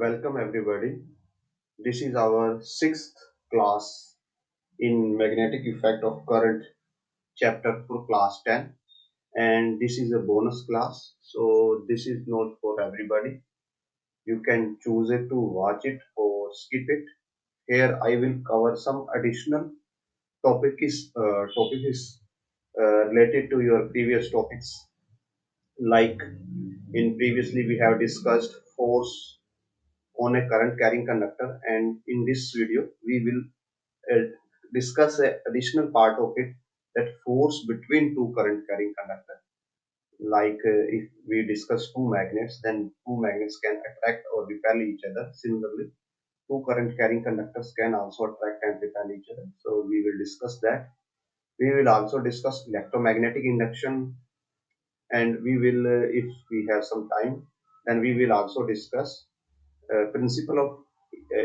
Welcome everybody. This is our sixth class in magnetic effect of current chapter for class 10, and this is a bonus class, so this is not for everybody. You can choose it to watch it or skip it. Here I will cover some additional topic is related to your previous topics, like in previously we have discussed force on a current carrying conductor, and in this video we will uh, discuss a additional part of it, that force between two current carrying conductor. Like if we discuss two magnets, then two magnets can attract or repel each other. Similarly, two current carrying conductors can also attract and repel each other, so we will discuss that. We will also discuss electromagnetic induction, and we will if we have some time, then we will also discuss principle of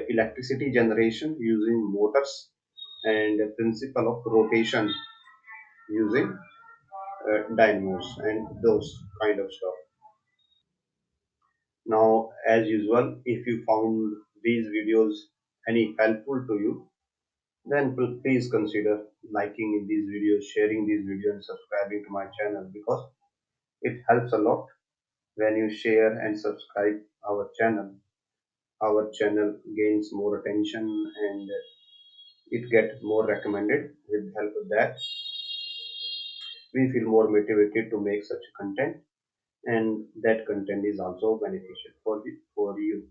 electricity generation using motors, and principle of rotation using dynamos and those kind of stuff. Now, as usual, if you found these videos any helpful to you, then please consider liking these videos, sharing these videos, and subscribing to my channel, because it helps a lot when you share and subscribe our channel. Our channel gains more attention, and it get more recommended. With the help of that, we feel more motivated to make such content, and that content is also beneficial for you.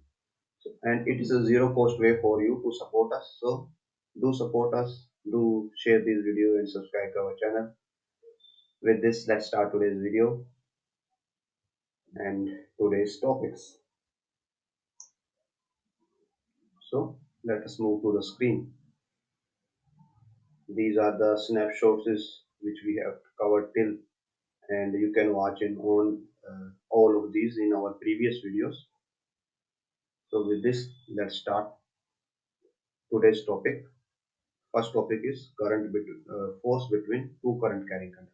And it is a zero cost way for you to support us. So do support us, do share this video and subscribe to our channel. With this, let's start today's video and today's topics. So let us move to the screen. These are the snapshots which we have covered till, and you can watch in on all of these in our previous videos. So with this, let's start today's topic. First topic is force between two current carrying conductors.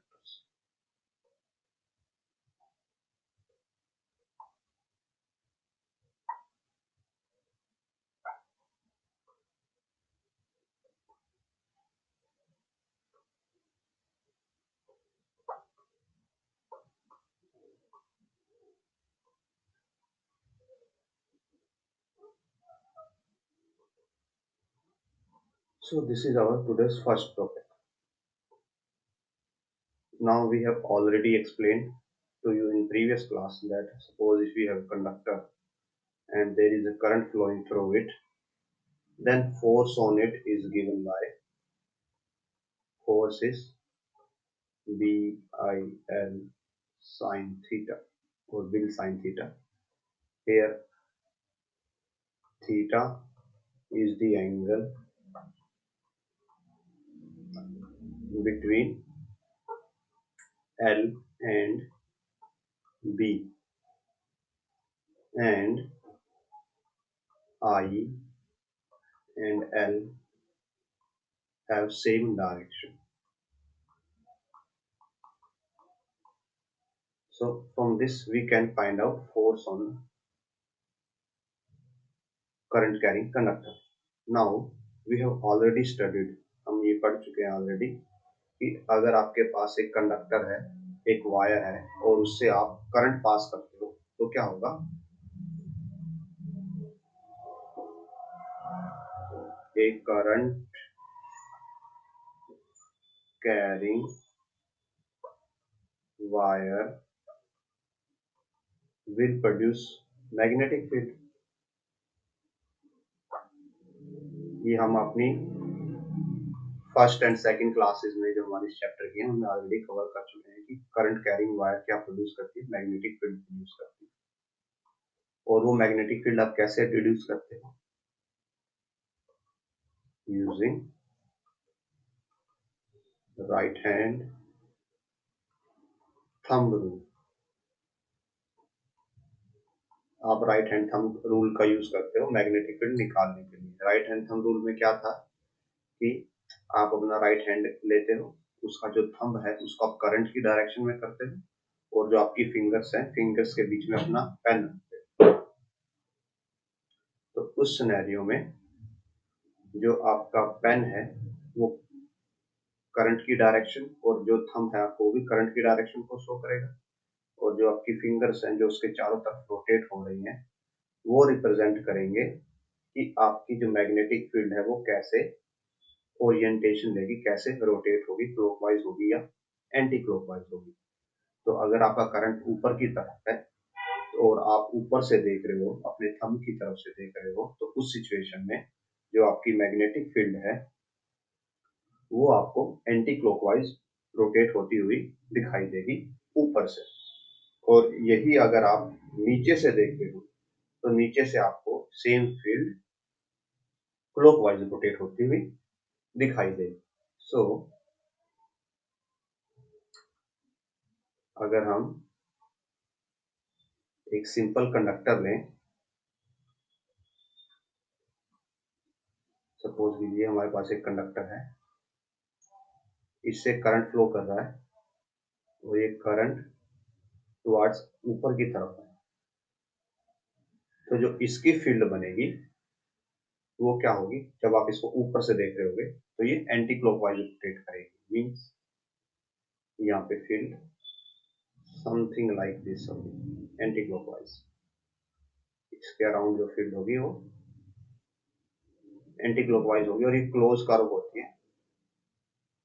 So this is our today's first topic. Now we have already explained to you in previous class that suppose if we have a conductor and there is a current flowing through it, then force on it is given by force is BIL sine theta, or Bill sine theta. Here theta is the angle between L and B, and I and L have same direction. So from this we can find out force on current carrying conductor. Now we have already studied, हम ये पढ़ चुके हैं already, कि अगर आपके पास एक conductor है, एक वायर है, और उससे आप करंट पास करते हो तो क्या होगा? एक current carrying wire will produce magnetic field. ये हम अपनी फर्स्ट एंड सेकंड क्लासेस में जो हमारे चैप्टर की हैं उनमें ऑलरेडी कवर कर चुके हैं कि करंट कैरिंग वायर क्या प्रोड्यूस करती है, मैग्नेटिक फील्ड प्रोड्यूस करती है. और वो मैग्नेटिक फील्ड आप कैसे प्रोड्यूस करते हो? Using right hand thumb rule. आप राइट हैंड थंब रूल का यूज करते हो मैग्नेटिक फील्ड निकालने के लिए. राइट हैंड थंब रूल में क्या था कि आप अपना राइट हैंड लेते हो, उसका जो थंब है उसको आप करंट की डायरेक्शन में करते हो, और जो आपकी फिंगर्स हैं, फिंगर्स के बीच में अपना पेन रखते हो. उस सिनेरियो में जो आपका पेन है वो करंट की डायरेक्शन और जो थंब है वो भी करंट की डायरेक्शन को शो करेगा, और जो आपकी फिंगर्स हैं जो उसके चारों तरफ रोटेट हो रही हैं वो रिप्रेजेंट करेंगे कि आपकी जो मैग्नेटिक फील्ड है वो कैसे ओरिएंटेशन लेगी, कैसे रोटेट होगी, क्लॉकवाइज होगी या एंटी क्लॉकवाइज होगी। तो अगर आपका करंट ऊपर की तरफ है और आप ऊपर से देख रहे हो, अपने थंब की तरफ से देख रहे हो, तो उस सिचुएशन में जो आपकी मैग्नेटिक फील्ड है वो आपको एंटी क्लॉकवाइज रोटेट होती हुई दिखाई देगी ऊपर से। और यही अगर आप नीचे से देख रहे हो तो नीचे से आपको सेम फील्ड क्लॉकवाइज रोटेट होती हुई दिखाई देगी। सो अगर हम एक सिंपल कंडक्टर लें, सपोज कीजिए हमारे पास एक कंडक्टर है, इससे करंट फ्लो कर रहा है और ये करंट टुवर्ड्स ऊपर की तरफ है, तो जो इसकी फील्ड बनेगी वो क्या होगी, जब आप इसको ऊपर से देख रहे होगे तो ये एंटी क्लॉकवाइज रोटेट करेगी, मींस यहाँ पे फील्ड समथिंग लाइक दिस होगी एंटी क्लॉकवाइज। इसके अराउंड जो फील्ड होगी वो एंटी क्लॉकवाइज होगी और ये क्लोज कर्व होती है।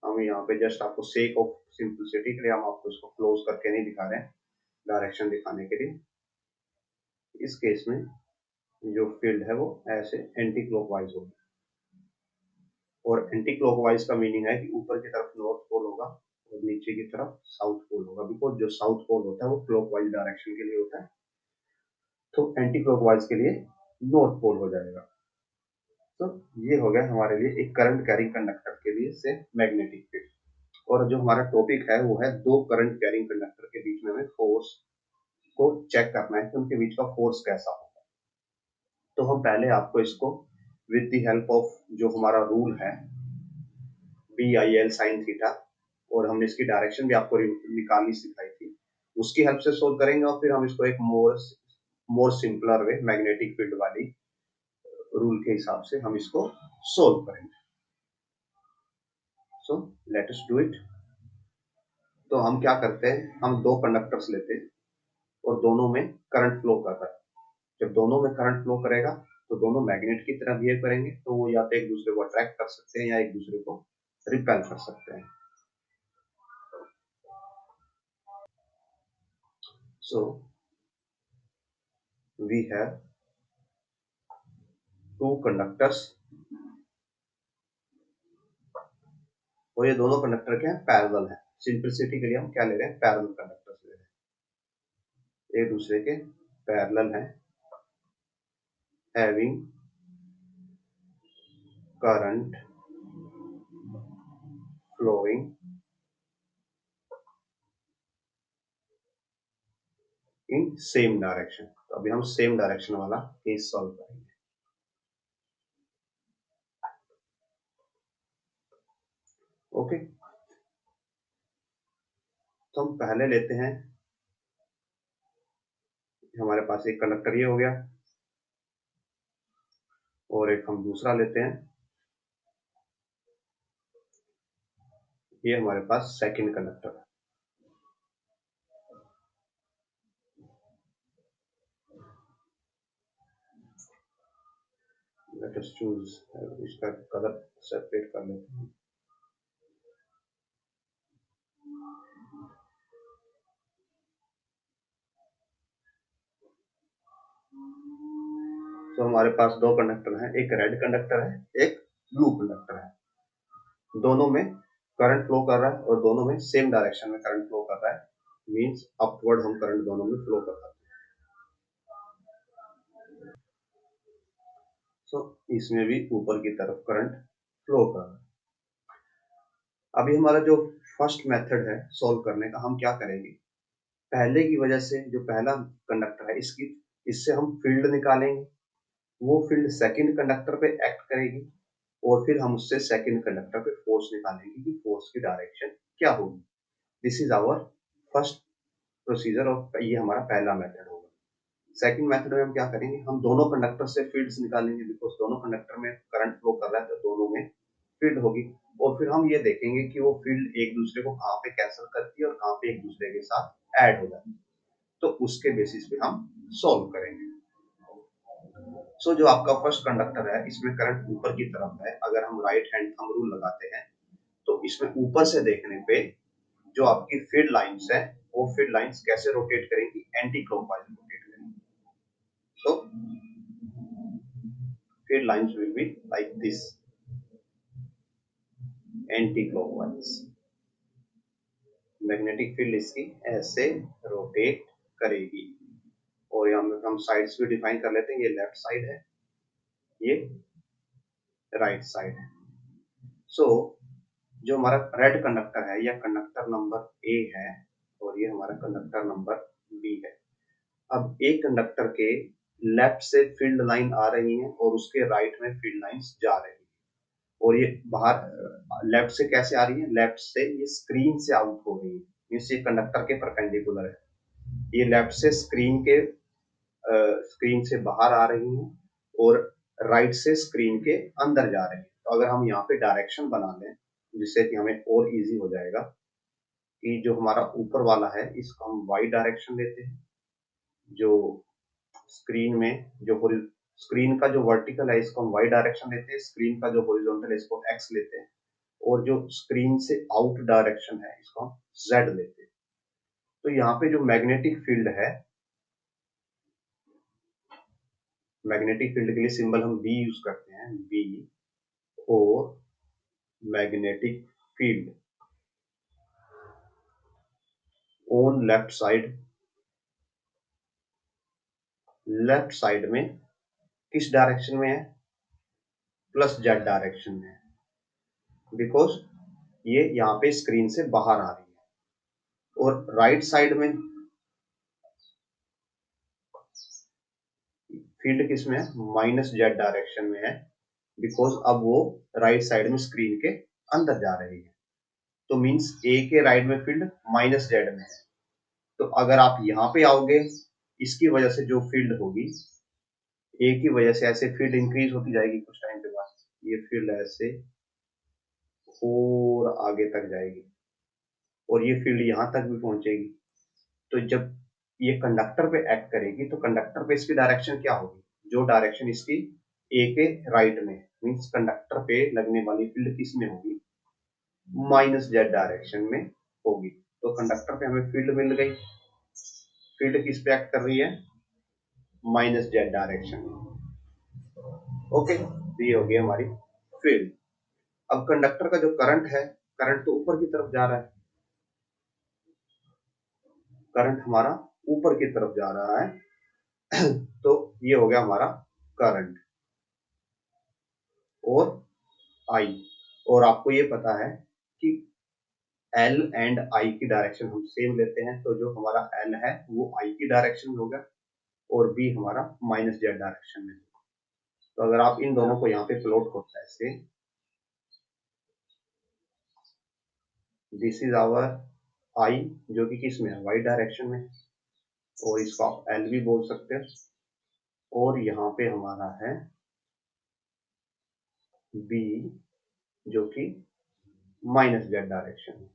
हम यहाँ पे जस्ट आपको सेक ऑफ सिंपलिसिटी के लिए हम आपको इसको क्लोज करके नहीं दिखा रहे हैं, डायरेक्शन दिखाने के लिए। इस केस में जो फील्ड है वो ऐसे एंटी क्लॉकवाइज होगी, और एंटी क्लॉकवाइज का मीनिंग है कि ऊपर की तरफ नॉर्थ पोल होगा और नीचे की तरफ साउथ पोल होगा, बिकॉज जो साउथ पोल होता है वो क्लॉकवाइज डायरेक्शन के लिए होता है, तो एंटी क्लॉकवाइज के लिए नॉर्थ पोल हो जाएगा। तो ये हो गया हमारे लिए एक करंट कैरिंग कंडक्टर के लिए से मैग्नेटिक फील्ड। और जो हमारा टॉपिक है वो है दो करंट कैरिंग कंडक्टर के बीच में हमें फोर्स को चेक करना है कि उनके बीच का फोर्स कैसा होगा। तो हम पहले आपको इसको विद द हेल्प ऑफ जो हमारा रूल है BIL sin थीटा, और हमने इसकी डायरेक्शन भी आपको निकालनी सिखाई थी, उसकी हेल्प से सोल्व करेंगे, और फिर हम इसको एक more simpler way magnetic field वाली रूल के हिसाब से हम इसको सोल्व करेंगे। So let us do it. तो हम क्या करते हैं, हम दो कंडक्टर्स लेते हैं और दोनों में करंट फ्लो कर रहा है। जब दोनों में करंट फ्लो करेगा तो दोनों मैग्नेट की तरह बिहेव करेंगे, तो वो या तो एक दूसरे को अट्रैक्ट कर सकते हैं या एक दूसरे को रिपेल कर सकते हैं। So we have two conductors, और ये दोनों कंडक्टर क्या है, पैरेलल है। सिंपलिसिटी के लिए हम क्या ले रहे हैं, पैरेलल कंडक्टर्स ले रहे हैं, एक दूसरे के पैरेलल हैं, having current flowing in same direction. तो अभी हम सेम डायरेक्शन वाला केस सॉल्व करेंगे। ओके, तो हम पहले लेते हैं, हमारे पास एक कंडक्टर ये हो गया और एक हम दूसरा लेते हैं, ये हमारे पास सेकंड कंडक्टर है। लेट अस चूज, इसका कलर सेपरेट कर लेते हैं। तो हमारे पास दो कंडक्टर हैं, एक रेड कंडक्टर है, एक ब्लू कंडक्टर है। दोनों में करंट फ्लो कर रहा है और दोनों में सेम डायरेक्शन में करंट फ्लो कर रहा है, मींस अपवर्ड हम करंट दोनों में फ्लो कर रहा है। तो इसमें भी ऊपर की तरफ करंट फ्लो कर रहा है। अभी हमारा जो फर्स्ट मेथड है सॉल्व करने का, हम क्या करेंगे, पहले की वजह से जो पहला कंडक्टर है इसकी, इससे हम फील्ड निकालेंगे, वो फील्ड सेकंड कंडक्टर पे एक्ट करेगी, और फिर हम उससे सेकंड कंडक्टर पे फोर्स निकालेंगे कि फोर्स की डायरेक्शन क्या होगी। This is our first procedure, और ये हमारा पहला मेथड होगा। सेकंड मेथड में हम क्या करेंगे, हम दोनों कंडक्टर से फील्ड्स निकालेंगे, बिकॉज दोनों कंडक्टर में करंट फ्लो कर रहा है तो दोनों में फील्ड होगी। और फिर हम ये देखेंगे कि वो फील्ड एक दूसरे को कहाँ पे कैंसिल करती है और कहाँ पे एक दूसरे के साथ ऐड हो जाती है, तो उसके बेसिस पे हम सॉल्व करेंगे। सो जो आपका फर्स्ट कंडक्टर है इसमें करंट ऊपर की तरफ है, अगर हम राइट हैंड थंब रूल लगाते हैं तो इसमें ऊपर से देखने पे जो आपकी फील्ड लाइंस है वो फील्ड लाइंस कैसे रोटेट करेंगी, एंटी क्लॉकवाइज रोटेट करेंगी। सो field lines will be like this, anti clockwise. Magnetic field इसकी ऐसे रोटेट करेगी। और यहाँ हम साइड्स भी डिफाइन कर लेते हैं, ये लेफ्ट साइड है, ये राइट साइड है। सो जो हमारा रेड कंडक्टर है या कंडक्टर नंबर ए है और ये हमारा कंडक्टर नंबर बी है। अब एक कंडक्टर के लेफ्ट से फील्ड लाइन आ रही है और उसके राइट में फील्ड लाइंस जा रही है, और ये बाहर लेफ्ट से कैसे आ रही है, लेफ्ट से ये स्क्रीन से आउट हो रही है, मीन्स ये कंडक्टर के परपेंडिकुलर है। ये लेफ्ट से स्क्रीन से बाहर आ रही हैं और राइट से स्क्रीन के अंदर जा रही हैं। तो अगर हम यहाँ पे डायरेक्शन बना लें जिससे कि हमें और इजी हो जाएगा कि जो हमारा ऊपर वाला है इसको हम वाई डायरेक्शन लेते हैं, जो स्क्रीन में जो स्क्रीन का जो वर्टिकल है इसको हम वाई डायरेक्शन लेते हैं, स्क्रीन का जो हॉरिजॉन्टल है इसको एक्स लेते हैं, और जो स्क्रीन से आउट डायरेक्शन है इसको हम जेड लेते हैं। तो यहाँ पे जो मैग्नेटिक फील्ड है, मैग्नेटिक फील्ड के लिए सिंबल हम बी यूज करते हैं, बी, और magnetic field on left side में किस डायरेक्शन में है, प्लस जेड डायरेक्शन में है, बिकॉज ये यहाँ पे स्क्रीन से बाहर आ रही है। और राइट साइड में फील्ड किस में है, माइनस जेड डायरेक्शन में है, बिकॉज अब वो राइट साइड में स्क्रीन के अंदर जा रही है। तो मींस ए के राइट में फील्ड माइनस जेड में है। तो अगर आप यहाँ पे आओगे इसकी वजह से जो फील्ड होगी, ए की वजह से ऐसे फील्ड इंक्रीज होती जाएगी, कुछ टाइम के बाद ये फील्ड ऐसे और आगे तक जाएगी और ये फील्ड यहाँ तक भी पहुंचेगी। तो जब ये कंडक्टर पे एक्ट करेगी तो कंडक्टर पे इसकी डायरेक्शन क्या होगी, जो डायरेक्शन इसकी ए के राइट में, मींस कंडक्टर पे लगने वाली फील्ड किस में होगी, माइनस जेड डायरेक्शन में होगी। तो कंडक्टर पे हमें फील्ड मिल गई, फील्ड किस पे एक्ट कर रही है, माइनस जेड डायरेक्शन में। ओके, तो ये हो गई हमारी फील्ड। अब कंडक्टर का जो करंट है, करंट तो ऊपर की तरफ जा रहा है, करंट हमारा ऊपर की तरफ जा रहा है तो ये हो गया हमारा करंट और आई। और आपको ये पता है कि एल एंड आई की डायरेक्शन हम सेम लेते हैं, तो जो हमारा एल है वो आई की डायरेक्शन में होगा और बी हमारा माइनस जेड डायरेक्शन में होगा। तो अगर आप इन दोनों को यहाँ पे प्लॉट करते हैं ऐसे, दिस इज आवर आई जो कि किस में है, वाई डायरेक्शन में, और इसको आप एल भी बोल सकते हैं, और यहाँ पे हमारा है बी जो कि माइनस जेड डायरेक्शन में।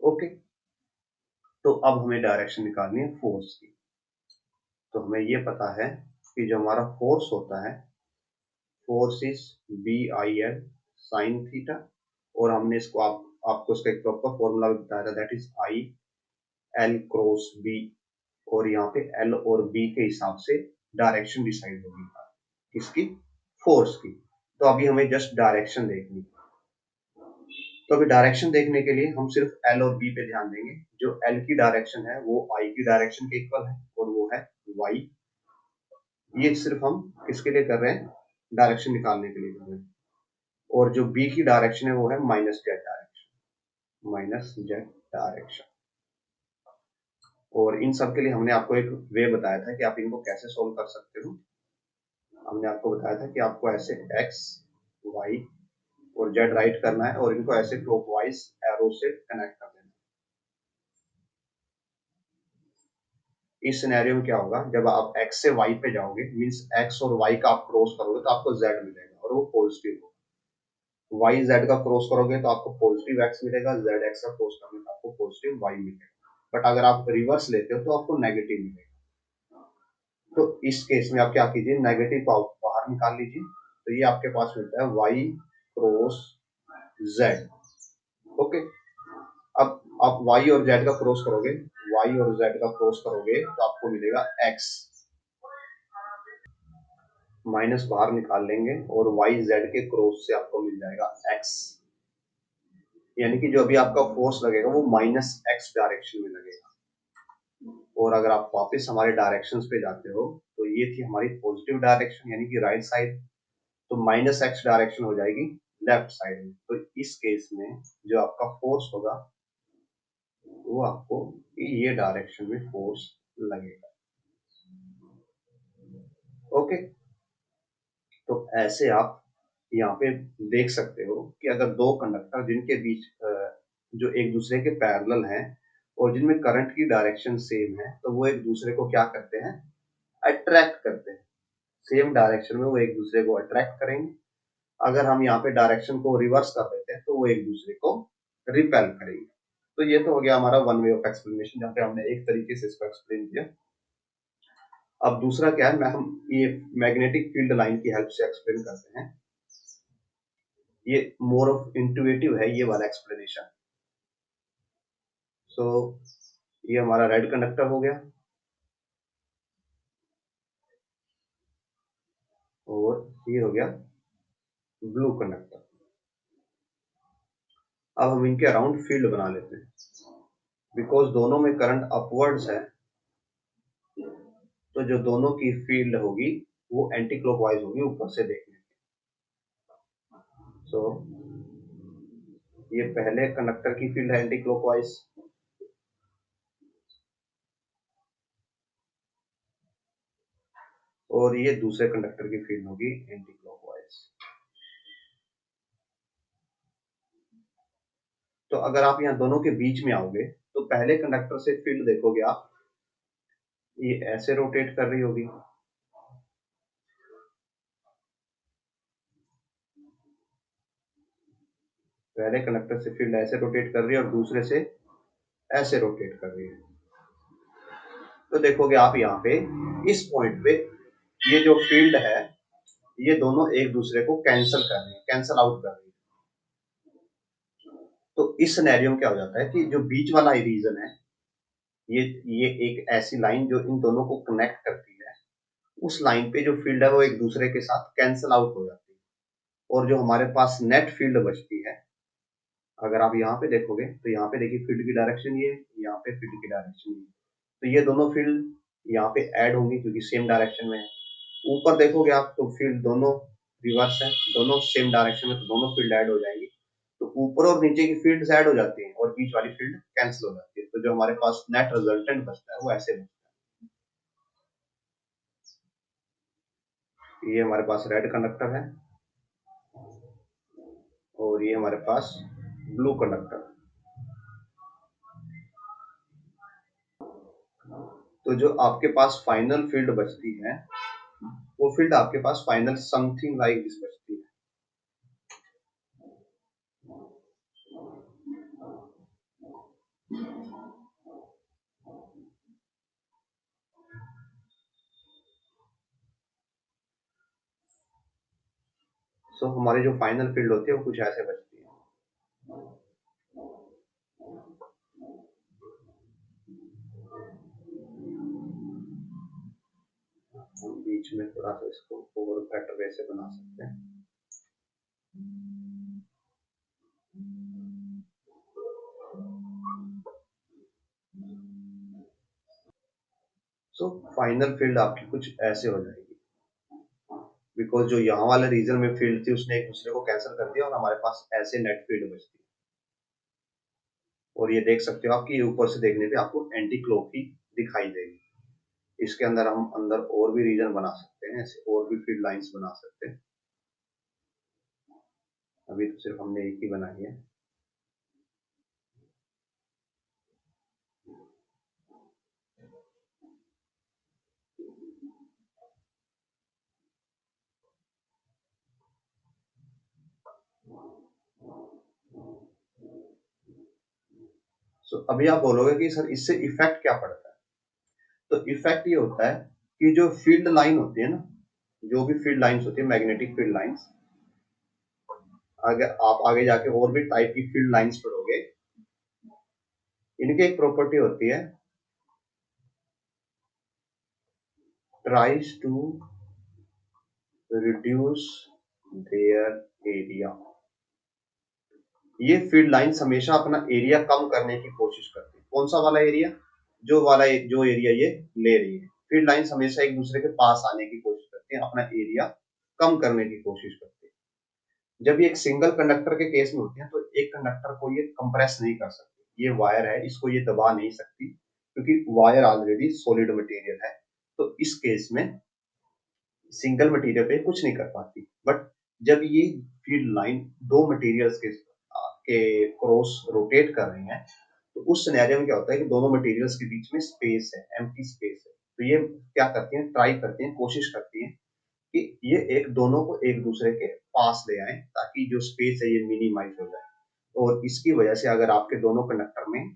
ओके, तो अब हमें डायरेक्शन निकालनी है फोर्स की। तो हमें ये पता है कि जो हमारा फोर्स होता है, force is B I L sine theta, और हमने इसको आपको इसका एक प्रॉपर फॉर्मूला भी बताया था, that is I L cross B, और यहाँ पे एल और बी के हिसाब से डायरेक्शन डिसाइड होगी किसकी, फोर्स की। तो अभी हमें जस्ट डायरेक्शन देखनी है। तो अभी डायरेक्शन देखने के लिए हम सिर्फ एल और बी पे ध्यान देंगे। जो एल की डायरेक्शन है वो आई की डायरेक्शन के इक्वल है और वो है वाई। ये सिर्फ हम किसके लिए कर रहे हैं, डायरेक्शन निकालने के लिए कर रहे हैं। और जो बी की डायरेक्शन है वो है minus Z direction, minus Z direction. और इन सब के लिए हमने आपको एक वे बताया था कि आप इनको कैसे सोल्व कर सकते हो। हमने आपको बताया था कि आपको ऐसे एक्स वाई और जेड राइट करना है और इनको ऐसे क्लॉकवाइज एरो से कनेक्ट कर देना इस सिनेरियो में क्या होगा, जब आप x से y पे जाओगे, मींस x और y का आप क्रॉस करोगे तो आपको z मिलेगा और वो पॉजिटिव होगा। y z का क्रॉस करोगे तो आपको पॉजिटिव x मिलेगा, z x का क्रॉस करोगे तो आपको पॉजिटिव y मिलेगा। बट अगर आप रिवर्स लेते हो तो आपको नेगेटिव मिलेगा। तो इस केस में आप क्या कीजिए, नेगेटिव को आप बाहर निकाल लीजिए, तो ये आपके पास मिलता है y क्रॉस z। ओके, अब आप y और z का क्रॉस करोगे, y और z का क्रॉस करोगे तो आपको मिलेगा x, माइनस बाहर निकाल लेंगे और y z के क्रॉस से आपको मिल जाएगा x, यानी कि जो अभी आपका फोर्स लगेगा वो माइनस x डायरेक्शन में लगेगा। और अगर आप वापस हमारे डायरेक्शंस पे जाते हो तो ये थी हमारी पॉजिटिव डायरेक्शन यानी कि राइट साइड, तो माइनस x डायरेक्शन हो जाएगी लेफ्ट साइड में। तो इस केस में जो आपका फोर्स होगा वो आपको ये डायरेक्शन में फोर्स लगेगा। ओके, तो ऐसे आप यहाँ पे देख सकते हो कि अगर दो कंडक्टर जिनके बीच जो एक दूसरे के पैरेलल हैं और जिनमें करंट की डायरेक्शन सेम है, तो वो एक दूसरे को क्या करते हैं, अट्रैक्ट करते हैं। सेम डायरेक्शन में वो एक दूसरे को अट्रैक्ट करेंगे। अगर हम यहाँ पे डायरेक्शन को रिवर्स कर देते हैं तो वो एक दूसरे को रिपेल करेंगे। तो ये तो हो गया हमारा वन वे ऑफ एक्सप्लेनेशन, जहाँ पे हमने एक तरीके से इसको एक्सप्लेन किया। अब दूसरा क्या है, मैं हम ये मैग्नेटिक फील्ड लाइन की हेल्प से एक्सप्लेन करते हैं। ये मोर ऑफ इंट्यूटिव है ये वाला एक्सप्लेनेशन। सो ये हमारा रेड कंडक्टर हो गया और ये हो गया ब्लू कंडक्टर। अब हम इनके अराउंड फील्ड बना लेते हैं। बिकॉज दोनों में करंट अपवर्ड्स है तो जो दोनों की फील्ड होगी वो एंटी क्लॉकवाइज होगी ऊपर से देखने। सो ये पहले कंडक्टर की फील्ड है एंटी क्लॉकवाइज, और ये दूसरे कंडक्टर की फील्ड होगी एंटी क्लॉकवाइज। तो अगर आप यहाँ दोनों के बीच में आओगे तो पहले कंडक्टर से फील्ड देखोगे आप, ये ऐसे रोटेट कर रही होगी, पहले कंडक्टर से फील्ड ऐसे रोटेट कर रही है और दूसरे से ऐसे रोटेट कर रही है। तो देखोगे आप यहाँ पे इस पॉइंट पे ये जो फील्ड है ये दोनों एक दूसरे को कैंसल कर रही है, कैंसल आउट कर रही है। तो इस सिनेरियो में क्या हो जाता है कि जो बीच वाला रीजन है, ये एक ऐसी लाइन जो इन दोनों को कनेक्ट करती है, उस लाइन पे जो फील्ड है वो एक दूसरे के साथ कैंसल आउट हो जाती है और जो हमारे पास नेट फील्ड बचती है, अगर आप यहाँ पे देखोगे तो यहाँ पे देखिए फील्ड की डायरेक्शन ये, यहाँ पे फील्ड की डायरेक्शन ये, तो ये दोनों फील्ड यहाँ पे ऐड होंगी क्योंकि सेम डायरेक्शन में है। ऊपर देखोगे आप तो फील्ड दोनों रिवर्स है, दोनों सेम डायरेक्शन में, तो दोनों फील्ड ऐड हो जाएंगी। तो ऊपर और नीचे की फील्ड ऐड हो जाती है और बीच वाली फील्ड कैंसिल हो जाती है। तो जो हमारे पास नेट रिजल्टेंट बचता है वो ऐसे बचता है। ये हमारे पास रेड कंडक्टर है और ये हमारे पास ब्लू कंडक्टर। तो जो आपके पास फाइनल फील्ड बचती है वो फील्ड आपके पास फाइनल समथिंग लाइक दिस बचती है। सो हमारी जो फाइनल फील्ड होती है वो कुछ ऐसे बचती है। हम बीच में थोड़ा सा इसको और बेटर वे से बना सकते हैं। सो फाइनल फील्ड आपकी कुछ ऐसे हो जाएगी, बिकॉज जो यहाँ वाले रीजन में फील्ड थी उसने एक दूसरे को कैंसिल कर दिया और हमारे पास ऐसे नेट फील्ड बचती है। और ये देख सकते हो आप कि ऊपर से देखने पे आपको एंटी क्लॉक ही दिखाई देगी। इसके अंदर हम अंदर और भी रीजन बना सकते हैं, ऐसे और भी फील्ड लाइंस बना सकते हैं। अभी तो सिर्फ हमने एक ही बनाई है। तो अभी आप बोलोगे कि सर इससे इफेक्ट क्या पड़ता है। तो इफेक्ट ये होता है कि जो फील्ड लाइन होती है ना, जो भी फील्ड लाइंस होती है, मैग्नेटिक फील्ड लाइंस, अगर आप आगे जाके और भी टाइप की फील्ड लाइंस पढ़ोगे, इनकी एक प्रॉपर्टी होती है, tries to reduce their area. ये फील्ड लाइंस हमेशा अपना एरिया कम करने की कोशिश करती है। कौन सा वाला एरिया? जो एरिया ये ले रही है। फील्ड लाइंस हमेशा एक दूसरे के पास आने की कोशिश करती है, अपना एरिया कम करने की कोशिश करती है। जब ये एक सिंगल कंडक्टर के केस में होती है तो एक कंडक्टर को ये कंप्रेस नहीं कर सकती। ये वायर है, इसको ये दबा नहीं सकती क्योंकि वायर ऑलरेडी सॉलिड मटेरियल है। तो इस केस में सिंगल मटेरियल पे कुछ नहीं कर पाती। बट जब ये फील्ड लाइन दो मटेरियल्स के क्रॉस रोटेट कर रही हैं, तो उस सिनेरियो में क्या होता है कि दोनों मटेरियल्स के बीच में स्पेस है, एम्प्टी स्पेस है। तो ये क्या करती हैं, ट्राई करती हैं, कोशिश करती हैं कि ये एक दोनों को एक दूसरे के पास ले आए ताकि जो स्पेस है ये मिनिमाइज हो जाए। और इसकी वजह से अगर आपके दोनों कंडक्टर में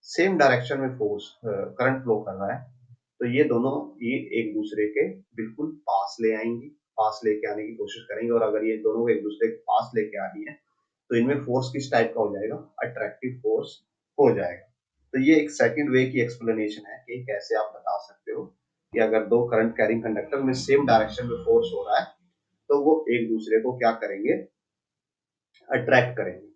सेम डायरेक्शन में फोर्स करंट फ्लो कर रहा है, तो ये दोनों ये एक दूसरे के बिल्कुल पास ले आएंगी, पास लेके आने की कोशिश करेंगे। और अगर ये दोनों को एक दूसरे के पास लेके आ रही है तो इनमें फोर्स किस टाइप का हो जाएगा, अट्रैक्टिव फोर्स हो जाएगा। तो ये एक सेकंड वे की एक्सप्लेनेशन है कि कैसे आप बता सकते हो कि अगर दो करंट कैरिंग कंडक्टर में सेम डायरेक्शन में फोर्स हो रहा है तो वो एक दूसरे को क्या करेंगे, अट्रैक्ट करेंगे।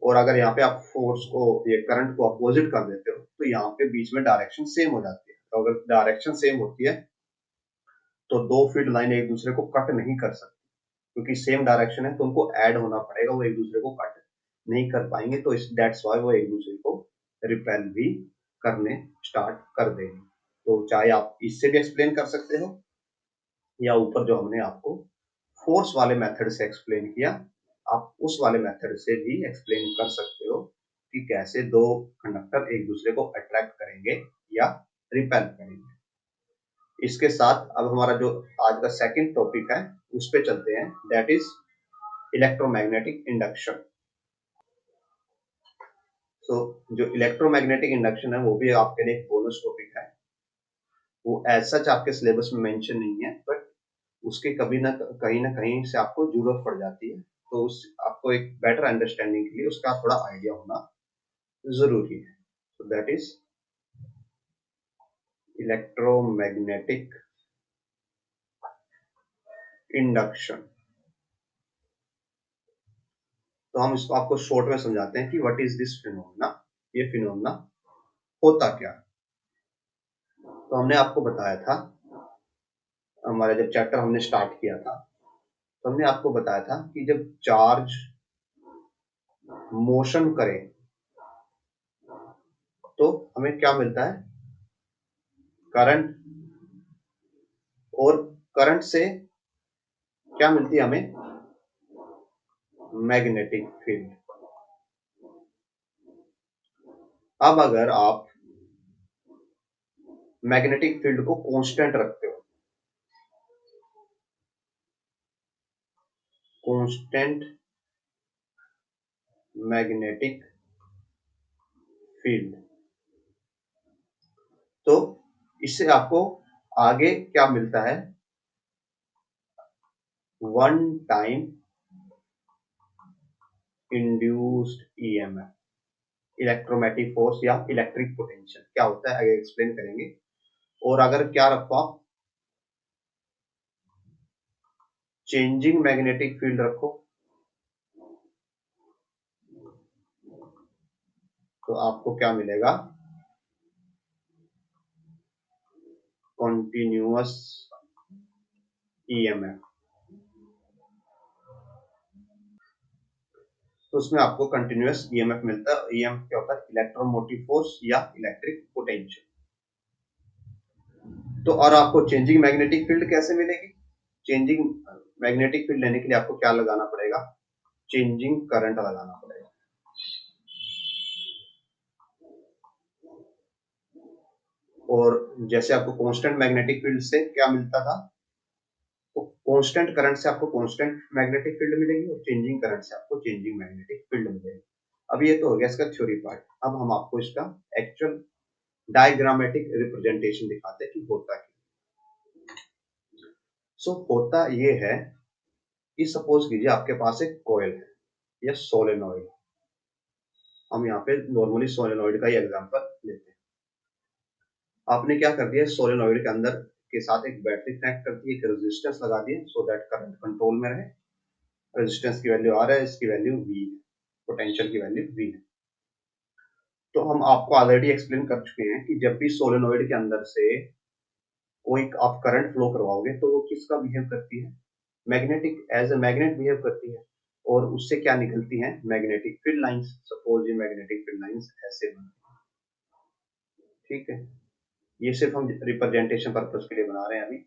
और अगर यहाँ पे आप फोर्स को, ये करंट को अपोजिट कर देते हो तो यहाँ पे बीच में डायरेक्शन सेम हो जाती है। तो अगर डायरेक्शन सेम होती है तो दो फील्ड लाइन एक दूसरे को कट नहीं कर सकती, क्योंकि सेम डायरेक्शन है तो उनको ऐड होना पड़ेगा, वो एक दूसरे को कट नहीं कर पाएंगे। तो इस दैट्स वाई वो एक दूसरे को रिपेल भी करने स्टार्ट कर देंगे। तो चाहे आप इससे भी एक्सप्लेन कर सकते हो या ऊपर जो हमने आपको फोर्स वाले मेथड से एक्सप्लेन किया, आप उस वाले मेथड से भी एक्सप्लेन कर सकते हो कि कैसे दो कंडक्टर एक दूसरे को अट्रैक्ट करेंगे या रिपेल करेंगे। इसके साथ अब हमारा जो आज का सेकंड टॉपिक है उस पे चलते हैं, दैट इज इलेक्ट्रोमैग्नेटिक इंडक्शन। तो जो इलेक्ट्रोमैग्नेटिक इंडक्शन है वो भी आपके लिए एक बोनस टॉपिक है। वो एज सच आपके सिलेबस में मेंशन नहीं है, बट उसके कभी ना कहीं से आपको जरूरत पड़ जाती है। तो उस आपको एक बेटर अंडरस्टैंडिंग के लिए उसका थोड़ा आइडिया होना जरूरी है। तो दैट इज इलेक्ट्रोमैग्नेटिक इंडक्शन। तो हम इसको आपको शॉर्ट में समझाते हैं कि व्हाट इज दिस फिनोमेना, ये फिनोमेना होता क्या। तो हमने आपको बताया था, हमारा जब चैप्टर हमने स्टार्ट किया था तो हमने आपको बताया था कि जब चार्ज मोशन करे तो हमें क्या मिलता है, करंट। और करंट से क्या मिलती है हमें, मैग्नेटिक फील्ड। अब अगर आप मैग्नेटिक फील्ड को कांस्टेंट रखते हो, कांस्टेंट मैग्नेटिक फील्ड, तो इससे आपको आगे क्या मिलता है, one time induced EMF, electromagnetic force या इलेक्ट्रिक पोटेंशियल क्या होता है आगे एक्सप्लेन करेंगे। और अगर क्या रखो आप, चेंजिंग मैग्नेटिक फील्ड रखो, तो आपको क्या मिलेगा, कॉन्टिन्यूअस ईएमएफ। तो उसमें आपको कंटिन्यूअस ईएमएफ मिलता है। ईएमएफ क्या होता है, इलेक्ट्रोमोटिव फोर्स या इलेक्ट्रिक पोटेंशियल। तो और आपको चेंजिंग मैग्नेटिक फील्ड कैसे मिलेगी, चेंजिंग मैग्नेटिक फील्ड लेने के लिए आपको क्या लगाना पड़ेगा, चेंजिंग करंट लगाना पड़ेगा। और जैसे आपको कांस्टेंट मैग्नेटिक फील्ड से क्या मिलता था, तो कांस्टेंट करंट से आपको कांस्टेंट मैग्नेटिक फील्ड मिलेगी और चेंजिंग करंट से आपको चेंजिंग मैग्नेटिक फील्ड मिलेगी। अब ये तो हो गया इसका थ्योरी पार्ट। अब हम आपको इसका एक्चुअल डायग्रामेटिक रिप्रेजेंटेशन दिखाते हैं कि होता क्या। सो होता ये है कि सपोज कीजिए आपके पास एक कॉइल है या सोलेनॉइड। हम यहाँ पे नॉर्मली सोलेनॉइड का ही एग्जांपल लेते हैं। आपने क्या कर दिया, सोलेनॉइड के अंदर के साथ एक बैटरी कनेक्ट कर दी, एक रेजिस्टेंस लगा दिए सो दैट करंट कंट्रोल में रहे। रेजिस्टेंस की वैल्यू आर है, इसकी वैल्यू वी है, पोटेंशियल की वैल्यू वी है। तो हम आपको ऑलरेडी एक्सप्लेन कर चुके हैं कि जब भी सोलेनॉइड के अंदर से कोई आप करंट फ्लो करवाओगे तो वो किसका बिहेव करती है, magnetic, as a magnet behave करती है। और उससे क्या निकलती हैं, मैग्नेटिक फील्ड लाइंस। सपोज ये मैग्नेटिक फील्ड लाइंस ऐसे बनती है, ठीक है। ये सिर्फ हम रिप्रेजेंटेशन पर्पज के लिए बना रहे हैं अभी,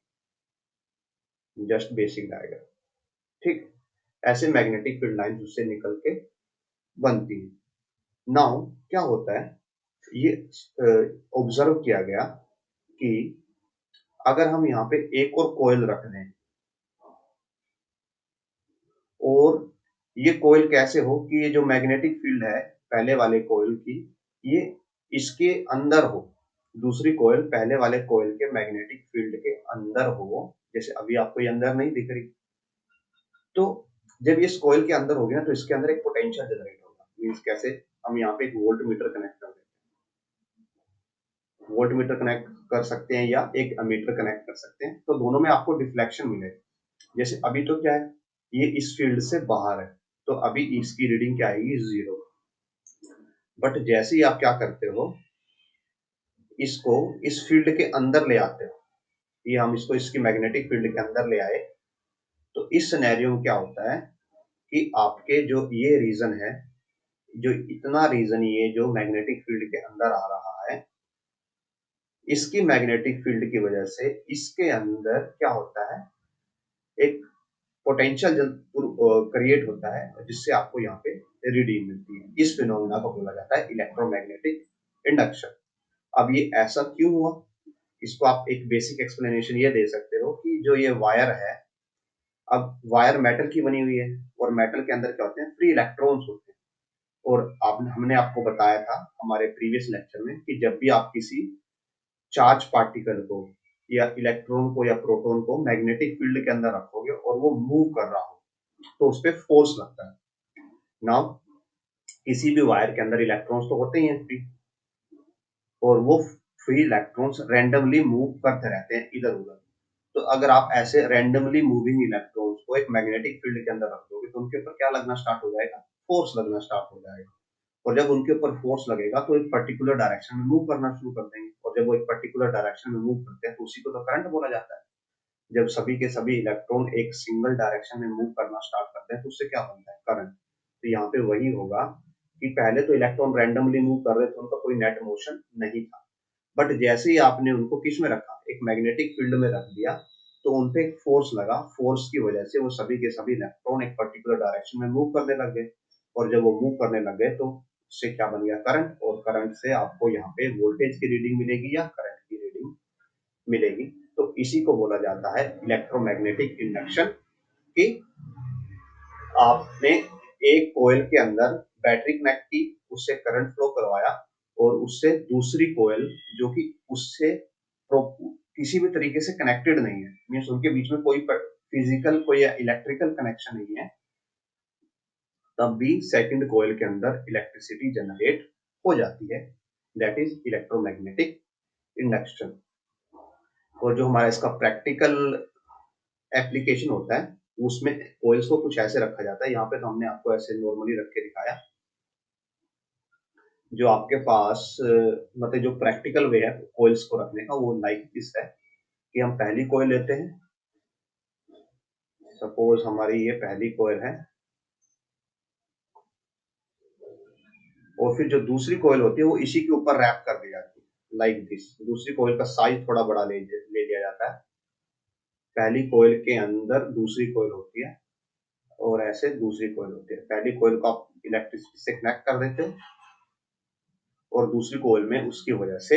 जस्ट बेसिक डायग्राम, ठीक। ऐसे मैग्नेटिक फील्ड लाइंस उससे निकल के बनती है। नाउ क्या होता है, ये ऑब्जर्व किया गया कि अगर हम यहाँ पे एक और कोयल रख दें, और ये कोयल कैसे हो कि ये जो मैग्नेटिक फील्ड है पहले वाले कोयल की, ये इसके अंदर हो, दूसरी कोयल पहले वाले कोयल के मैग्नेटिक फील्ड के अंदर हो, जैसे अभी आपको ये अंदर नहीं दिख रही। तो जब ये इस कोयल के अंदर होगी ना तो इसके अंदर एक पोटेंशियल जनरेट होगा। मीन्स कैसे, हम यहाँ पे एक वोल्ट मीटर कनेक्ट कर देते हैं, वोल्ट मीटर कनेक्ट कर सकते हैं या एक अमीटर कनेक्ट कर सकते हैं, तो दोनों में आपको डिफ्लेक्शन मिलेगा। जैसे अभी तो क्या है, ये इस फील्ड से बाहर है तो अभी इसकी रीडिंग क्या आएगी, 0। बट जैसे ही आप क्या करते हो, इसको इस फील्ड के अंदर ले आते हो, ये हम इसको इसकी मैग्नेटिक फील्ड के अंदर ले आए, तो इस सिनेरियो में क्या होता है कि आपके जो ये रीजन है, जो इतना रीजन ये जो मैग्नेटिक फील्ड के अंदर आ रहा है, इसकी मैग्नेटिक फील्ड की वजह से इसके अंदर क्या होता है, एक पोटेंशियल क्रिएट होता है जिससे आपको यहाँ पे रीडिंग मिलती है। इस फिनोमेना को बोला जाता है इलेक्ट्रोमैग्नेटिक इंडक्शन। अब ये ऐसा क्यों हुआ, इसको आप एक बेसिक एक्सप्लेनेशन ये दे सकते हो कि जो ये वायर है, अब वायर मेटल की बनी हुई है और मेटल के अंदर क्या होते हैं, फ्री इलेक्ट्रॉन्स होते हैं। और हमने आपको बताया था हमारे प्रीवियस लेक्चर में कि जब भी आप किसी चार्ज पार्टिकल को या इलेक्ट्रॉन को या प्रोटॉन को मैग्नेटिक फील्ड के अंदर रखोगे और वो मूव कर रहा हो तो उस पर फोर्स लगता है। नाउ किसी भी वायर के अंदर इलेक्ट्रॉन्स तो होते ही हैं फ्री, और वो फ्री इलेक्ट्रॉन्स रैंडमली मूव करते रहते हैं इधर उधर। तो अगर आप ऐसे रैंडमली मूविंग इलेक्ट्रॉन्स को एक मैग्नेटिक फील्ड के अंदर रख दोगे तो उनके ऊपर क्या लगना स्टार्ट हो जाएगा, फोर्स लगना स्टार्ट हो जाएगा। और जब उनके ऊपर फोर्स लगेगा तो एक पर्टिकुलर डायरेक्शन में मूव करना शुरू कर देंगे, और जब वो एक पर्टिकुलर डायरेक्शन में मूव करते हैं तो उसी को तो करंट बोला जाता है। जब सभी के सभी इलेक्ट्रॉन एक सिंगल डायरेक्शन में मूव करना स्टार्ट करते हैं तो उससे क्या बनता है, करंट। तो यहाँ पे वही होगा कि पहले तो इलेक्ट्रॉन रैंडमली मूव कर रहे थे, उनका कोई नेट मोशन नहीं था, बट जैसे ही आपने उनको किस में रखा, एक मैग्नेटिक फील्ड में रख दिया, तो उनपे एक फोर्स लगा, फोर्स की वजह से वो सभी के सभी इलेक्ट्रॉन एक पर्टिकुलर डायरेक्शन में मूव करने लग गए। और जब वो मूव करने लग गए तो उससे क्या बन गया, करंट। और करंट से आपको यहाँ पे वोल्टेज की रीडिंग मिलेगी या करंट की रीडिंग मिलेगी। तो इसी को बोला जाता है इलेक्ट्रोमैग्नेटिक इंडक्शन, कि आपने एक कोयल के अंदर बैटरी कनेक्ट की, उससे करंट फ्लो करवाया, और उससे दूसरी कोयल जो कि उससे किसी भी तरीके से कनेक्टेड नहीं है, मीन्स उनके बीच में कोई फिजिकल कोई इलेक्ट्रिकल कनेक्शन नहीं है, तब भी सेकंड कोयल के अंदर इलेक्ट्रिसिटी जनरेट हो जाती है। That is electromagnetic induction. और जो हमारा इसका प्रैक्टिकल एप्लीकेशन होता है उसमें कोयल्स को कुछ ऐसे रखा जाता है, यहाँ पे तो हमने आपको ऐसे नॉर्मली रख के दिखाया। जो आपके पास मतलब जो प्रैक्टिकल वे है कोयल्स को रखने का, वो लाइक दिस है कि हम पहली कोयल लेते हैं, सपोज हमारी ये पहली कोयल है, और फिर जो दूसरी कोयल होती है वो इसी के ऊपर रैप कर दी जाती है लाइक दिस। दूसरी कोयल का साइज थोड़ा बड़ा ले लिया जाता है, पहली कोयल के अंदर दूसरी कोयल होती है और ऐसे दूसरी कोयल होती है। पहली कोयल को आप इलेक्ट्रिसिटी से कनेक्ट कर देते हो और दूसरी कोयल में उसकी वजह से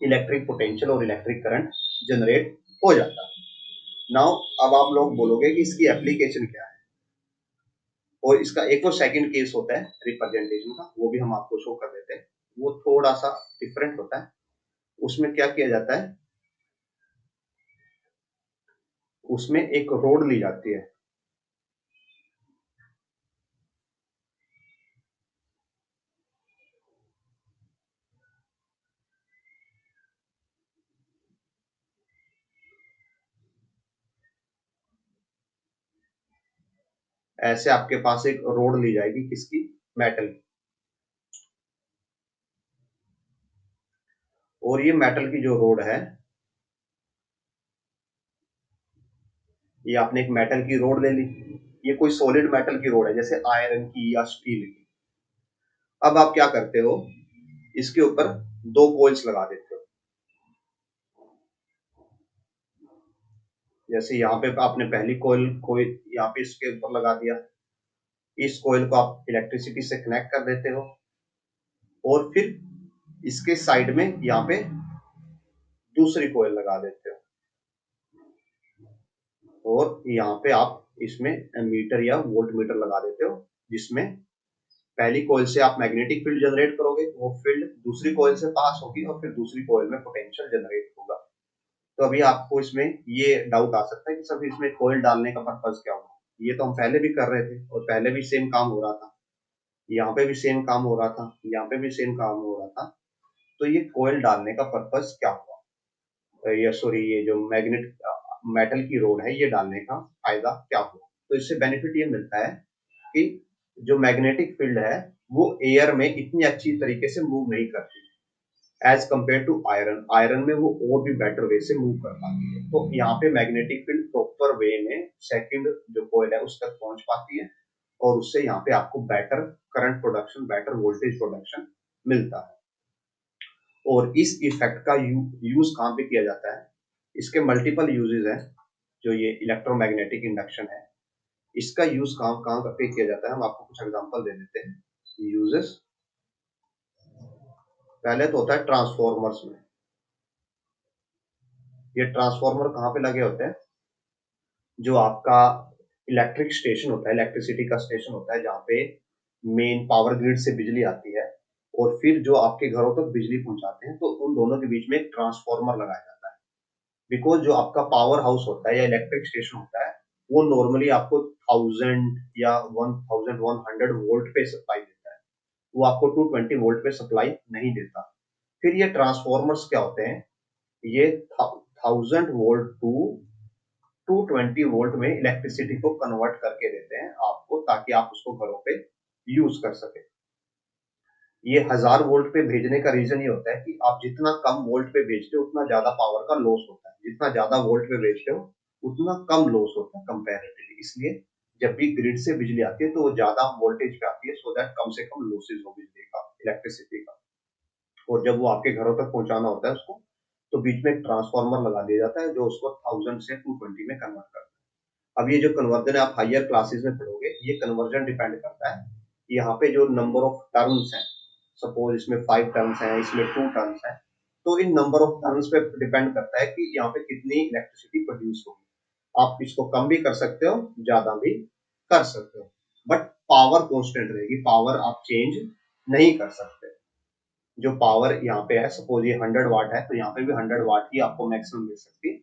इलेक्ट्रिक पोटेंशियल और इलेक्ट्रिक करंट जनरेट हो जाता है। नाउ अब आप लोग बोलोगे कि इसकी एप्लीकेशन क्या है। और इसका एक वो सेकंड केस होता है रिप्रेजेंटेशन का, वो भी हम आपको शो कर देते हैं। वो थोड़ा सा डिफरेंट होता है। उसमें क्या किया जाता है, उसमें एक रोड ली जाती है, ऐसे आपके पास एक रोड ली जाएगी, किसकी, मेटल की। और ये मेटल की जो रोड है, ये आपने एक मेटल की रोड ले ली, ये कोई सॉलिड मेटल की रोड है जैसे आयरन की या स्टील की। अब आप क्या करते हो, इसके ऊपर दो कोइल्स लगा देते हो। जैसे यहाँ पे आपने पहली कोयल कोयल यहाँ पे इसके ऊपर लगा दिया, इस कोयल को आप इलेक्ट्रिसिटी से कनेक्ट कर देते हो, और फिर इसके साइड में यहाँ पे दूसरी कोयल लगा देते हो, और यहाँ पे आप इसमें मीटर या वोल्ट मीटर लगा देते हो, जिसमें पहली कोयल से आप मैग्नेटिक फील्ड जनरेट करोगे, वो फील्ड दूसरी कोयल से पास होगी और फिर दूसरी कोयल में पोटेंशियल जनरेट होगा। तो अभी आपको इसमें ये डाउट आ सकता है कि सर इसमें कोयल डालने का पर्पज क्या होगा। ये तो हम पहले भी कर रहे थे और पहले भी सेम काम हो रहा था, यहाँ पे भी सेम काम हो रहा था, यहाँ पे भी सेम काम हो रहा था। तो ये कोयल डालने का पर्पज क्या हुआ, ये सॉरी ये जो मैग्नेट मेटल की रोड है ये डालने का फायदा क्या हुआ। तो इससे बेनिफिट ये मिलता है कि जो मैग्नेटिक फील्ड है वो एयर में इतनी अच्छी तरीके से मूव नहीं करती as compare to iron. Iron में वो और भी बेटर वे से मूव कर पाती है। तो यहाँ पे मैग्नेटिक फील्ड प्रॉपर वे में सेकंड जो कोयल है उस तक पहुंच पाती है, और उससे यहाँ पे आपको better current production, better voltage production मिलता है। और इस इफेक्ट का यूज कहाँ पे किया जाता है, इसके मल्टीपल यूजेस हैं। जो ये इलेक्ट्रोमैग्नेटिक इंडक्शन है, इसका यूज कहाँ कहाँ पे किया जाता है, हम आपको कुछ एग्जांपल दे देते हैं यूजेस। पहले तो होता है ट्रांसफॉर्मर्स में। ये ट्रांसफॉर्मर कहाँ पे लगे होते हैं, जो आपका इलेक्ट्रिक स्टेशन होता है, इलेक्ट्रिसिटी का स्टेशन होता है, जहाँ पे मेन पावर ग्रिड से बिजली आती है और फिर जो आपके घरों तक बिजली पहुंचाते हैं, तो उन दोनों के बीच में एक ट्रांसफॉर्मर लगाया जाता है। बिकॉज जो आपका पावर हाउस होता है या इलेक्ट्रिक स्टेशन होता है, वो नॉर्मली आपको 1000 या 1100 वोल्ट पे सप्लाई देता है, वो आपको 220 वोल्ट पे सप्लाई नहीं देता। फिर ये ट्रांसफॉर्मर्स क्या होते हैं, ये 1000 वोल्ट टू 220 वोल्ट में इलेक्ट्रिसिटी को कन्वर्ट करके देते हैं आपको, ताकि आप उसको घरों पे यूज कर सके। ये 1000 वोल्ट पे भेजने का रीजन ये होता है कि आप जितना कम वोल्ट पे भेजते हो उतना ज्यादा पावर का लॉस होता है, जितना ज्यादा वोल्ट पे भेजते हो उतना कम लॉस होता है कंपैरेटिवली। इसलिए जब भी ग्रिड से बिजली आती है तो वो ज्यादा वोल्टेज पे आती है, सो दैट कम से कम लॉसेज हो बिजली का, इलेक्ट्रिसिटी का। और जब वो आपके घरों तक पहुंचाना होता है उसको, तो बीच में एक ट्रांसफार्मर लगा दिया जाता है जो उसको 1000 से 220 में कन्वर्ट करता है। अब ये जो कन्वर्जन है आप हायर क्लासेस में पढ़ोगे, ये कन्वर्जन डिपेंड करता है यहाँ पे जो नंबर ऑफ टर्न्स हैं। सपोज इसमें 5 टर्न्स हैं, इसमें 2 टर्न्स हैं, तो इन नंबर ऑफ टर्न्स पे डिपेंड करता है कि यहाँ पे कितनी इलेक्ट्रिसिटी प्रोड्यूस होगी। आप इसको कम भी कर सकते हो, ज्यादा भी कर सकते हो, बट पावर कांस्टेंट रहेगी, पावर आप चेंज नहीं कर सकते। जो पावर यहाँ पे है, सपोज ये 100 वाट है, तो यहाँ पे भी 100 वाट की आपको मैक्सिमम मिल सकती है।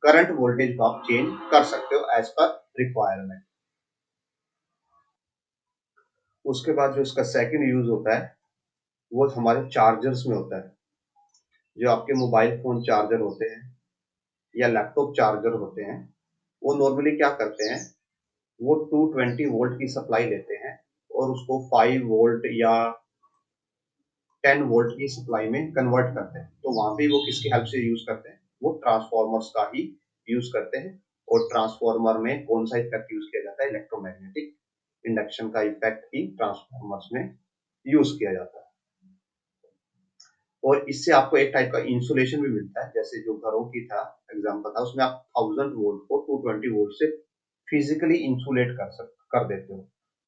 करंट वोल्टेज को आप चेंज कर सकते हो एज पर रिक्वायरमेंट। उसके बाद जो इसका सेकंड यूज होता है वो हमारे चार्जर्स में होता है। जो आपके मोबाइल फोन चार्जर होते हैं या लैपटॉप चार्जर होते हैं, वो नॉर्मली क्या करते हैं, वो 220 वोल्ट की सप्लाई लेते हैं और उसको 5 वोल्ट या 10 वोल्ट की सप्लाई में कन्वर्ट करते हैं। तो वहां पे वो किसकी हेल्प से यूज करते हैं, वो ट्रांसफॉर्मर्स का ही यूज करते हैं। और ट्रांसफॉर्मर में कौन सा इफेक्ट यूज किया जाता है, इलेक्ट्रोमैग्नेटिक इंडक्शन का इफेक्ट ही ट्रांसफॉर्मर्स में यूज किया जाता है। और इससे आपको एक टाइप का इंसुलेशन भी मिलता है। जैसे जो घरों की था एग्जांपल था, उसमें आप 1000 वोल्ट को 220 वोल्ट से फिजिकली इंसुलेट कर देते हो।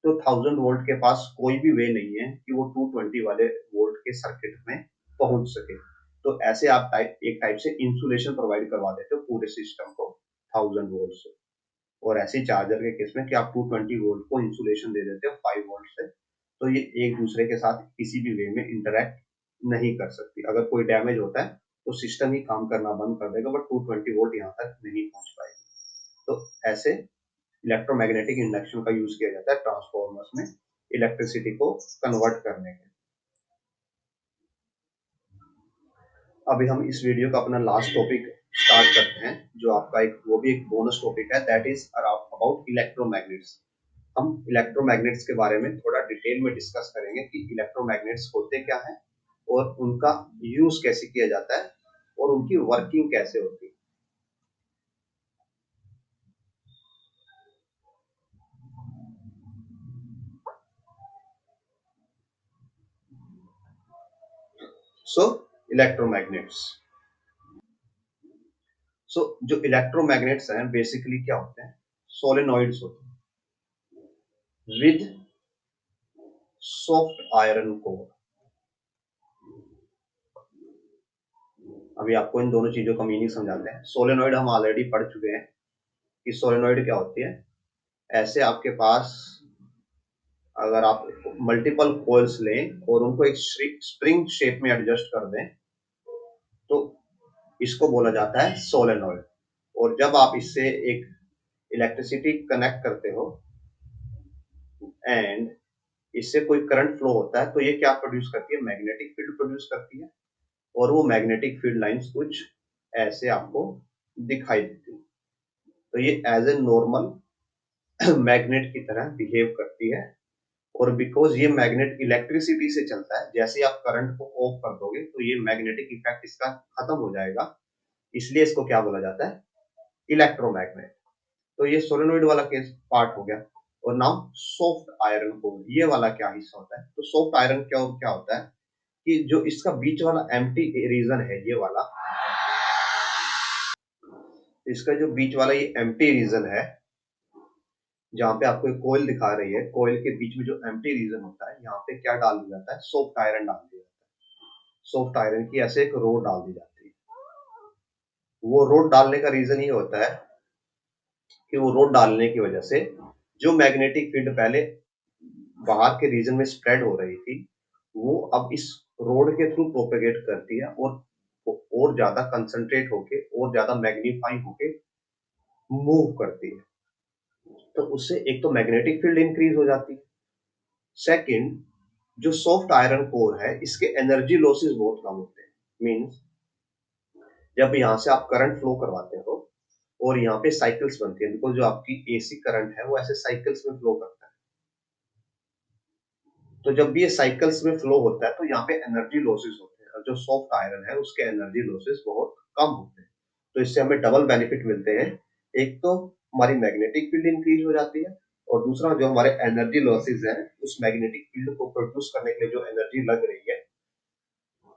तो 1000 वोल्ट के पास कोई भी वे नहीं है कि वो 220 वाले वोल्ट के सर्किट में पहुंच सके। तो ऐसे आप एक टाइप से इंसुलेशन प्रोवाइड करवा देते हो पूरे सिस्टम को 1000 वोल्ट से। और ऐसे चार्जर के केस में कि आप 220 वोल्ट को इंसुलेशन दे देते हो 5 वोल्ट से, तो ये एक दूसरे के साथ किसी भी वे में इंटरेक्ट नहीं कर सकती। अगर कोई डैमेज होता है तो सिस्टम ही काम करना बंद कर देगा, बट 220 वोल्ट यहाँ तक नहीं पहुंच पाएगी। तो ऐसे इलेक्ट्रोमैग्नेटिक इंडक्शन का यूज किया जाता है ट्रांसफॉर्मर्स में इलेक्ट्रिसिटी को कन्वर्ट करने के। अभी हम इस वीडियो का अपना लास्ट टॉपिक स्टार्ट करते हैं, जो आपका वो भी एक बोनस टॉपिक है, दैट इज अबाउट इलेक्ट्रोमैग्नेट्स। हम इलेक्ट्रोमैग्नेट्स के बारे में थोड़ा डिटेल में डिस्कस करेंगे कि इलेक्ट्रोमैग्नेट्स होते क्या हैं और उनका यूज कैसे किया जाता है और उनकी वर्किंग कैसे होती है। सो इलेक्ट्रोमैग्नेट्स, जो इलेक्ट्रोमैग्नेट्स हैं बेसिकली क्या होते हैं, सोलेनॉइड्स होते हैं विद सॉफ्ट आयरन कोर। अभी आपको इन दोनों चीजों का मीनिंग समझाते हैं। सोलेनॉइड हम ऑलरेडी पढ़ चुके हैं कि सोलेनॉइड क्या होती है। ऐसे आपके पास अगर आप मल्टीपल कॉइल्स लें और उनको एक स्प्रिंग शेप में एडजस्ट कर दें तो इसको बोला जाता है सोलेनॉइड। और जब आप इससे एक इलेक्ट्रिसिटी कनेक्ट करते हो एंड इससे कोई करंट फ्लो होता है तो ये क्या प्रोड्यूस करती है, मैग्नेटिक फील्ड प्रोड्यूस करती है। और वो मैग्नेटिक फील्ड लाइंस कुछ ऐसे आपको दिखाई देती है। तो ये एज ए नॉर्मल मैग्नेट की तरह बिहेव करती है। और बिकॉज ये मैग्नेट इलेक्ट्रिसिटी से चलता है, जैसे आप करंट को ऑफ कर दोगे तो ये मैग्नेटिक इफेक्ट इसका खत्म हो जाएगा, इसलिए इसको क्या बोला जाता है, इलेक्ट्रोमैग्नेट। तो ये सोलेनोइड वाला केस पार्ट हो गया। और नाउ सॉफ्ट आयरन कोर, ये वाला क्या हिस्सा होता है। तो सॉफ्ट आयरन क्या क्या होता है कि जो इसका बीच वाला एम्प्टी रीजन है, ये वाला, इसका जो बीच वाला ये एम्प्टी रीजन है, जहाँ पे आपको एक कोयल दिखा रही है, कोयल के बीच में जो एम्प्टी रीजन होता है, यहाँ पे क्या डाल दिया जाता है, सॉफ्ट आयरन डाल दिया जाता है। सॉफ्ट आयरन की ऐसे एक रोड डाल दी जाती है। वो रोड डालने का रीजन ये होता है कि वो रोड डालने की वजह से जो मैग्नेटिक फील्ड पहले बाहर के रीजन में स्प्रेड हो रही थी, वो अब इस रोड के थ्रू प्रोपेगेट करती है और ज्यादा कंसंट्रेट होके और ज्यादा मैग्नीफाई होके मूव करती है। तो उससे एक तो मैग्नेटिक फील्ड इंक्रीज हो जाती है। सेकंड, जो सॉफ्ट आयरन कोर है, इसके एनर्जी लॉसेस बहुत कम होते हैं। मींस जब यहाँ से आप करंट फ्लो करवाते हो और यहाँ पे साइकिल्स बनती है, बिकॉज जो आपकी एसी करंट है वो ऐसे साइकिल्स में फ्लो करता है। तो जब भी ये साइकिल्स में फ्लो होता है तो यहाँ पे एनर्जी लॉसेस होते हैं, और जो सॉफ्ट आयरन है उसके एनर्जी लॉसेस बहुत कम होते हैं। तो इससे हमें डबल बेनिफिट मिलते हैं। एक तो हमारी मैग्नेटिक फील्ड इंक्रीज हो जाती है, और दूसरा जो हमारे एनर्जी लॉसेस है, उस मैग्नेटिक फील्ड को प्रोड्यूस करने के लिए जो एनर्जी लग रही है,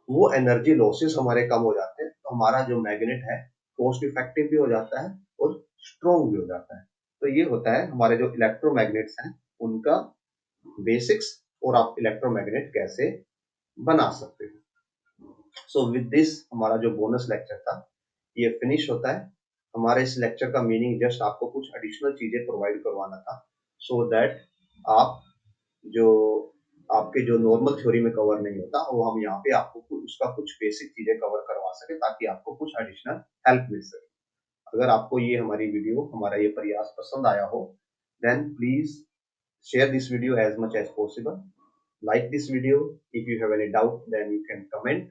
वो एनर्जी लॉसेस हमारे कम हो जाते हैं। तो हमारा जो मैग्नेट है कॉस्ट इफेक्टिव भी हो जाता है और स्ट्रॉन्ग भी हो जाता है। तो ये होता है हमारे जो इलेक्ट्रोमैग्नेट्स हैं उनका बेसिक्स, और आप इलेक्ट्रोमैग्नेट कैसे बना सकते हो। सो विद दिस हमारा जो बोनस लेक्चर था ये फिनिश होता है। हमारे इस लेक्चर का मीनिंग जस्ट आपको कुछ एडिशनल चीजें प्रोवाइड करवाना था, सो दैट आप जो आपके जो नॉर्मल थ्योरी में कवर नहीं होता वो हम यहाँ पे आपको उसका कुछ बेसिक चीजें कवर करवा सके, ताकि आपको कुछ एडिशनल हेल्प मिल सके। अगर आपको ये हमारी वीडियो, हमारा ये प्रयास पसंद आया हो, then please share this video as much as possible. Like this video. If you have any doubt, then you can comment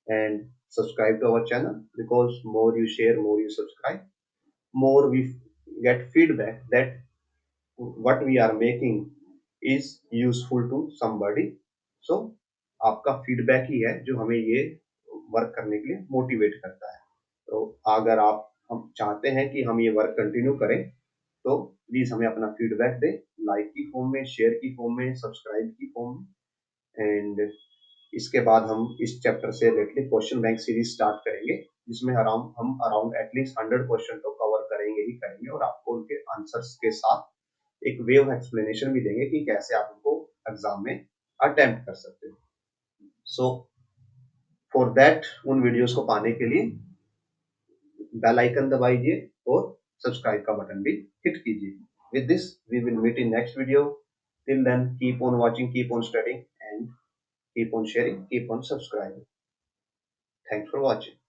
and subscribe to our channel, because more you share, more you subscribe, more we get feedback that what we are making is useful to somebody. So आपका feedback ही है जो हमें ये work करने के लिए motivate करता है। तो अगर आप हम चाहते हैं कि हम ये वर्क कंटिन्यू करें तो प्लीज हमें अपना फीडबैक दें, लाइक की फॉर्म में, शेयर की फॉर्म में, सब्सक्राइब की फॉर्म में। एंड इसके बाद हम इस चैप्टर से related question bank series start करेंगे, जिसमें अराउंड एटलीस्ट 100 क्वेश्चन तो कवर करेंगे ही करेंगे, और आपको उनके आंसर्स के साथ एक वे ऑफ एक्सप्लेनेशन भी देंगे कि कैसे आप उनको एग्जाम में अटेम्प्ट कर सकते हो। सो फॉर दैट, उन वीडियोस को पाने के लिए बेल आइकन दबाइए और सब्सक्राइब का बटन भी हिट कीजिए. With this, we will meet in next video. Till then, keep on watching, keep on studying, and keep on sharing, keep on subscribing. Thanks for watching.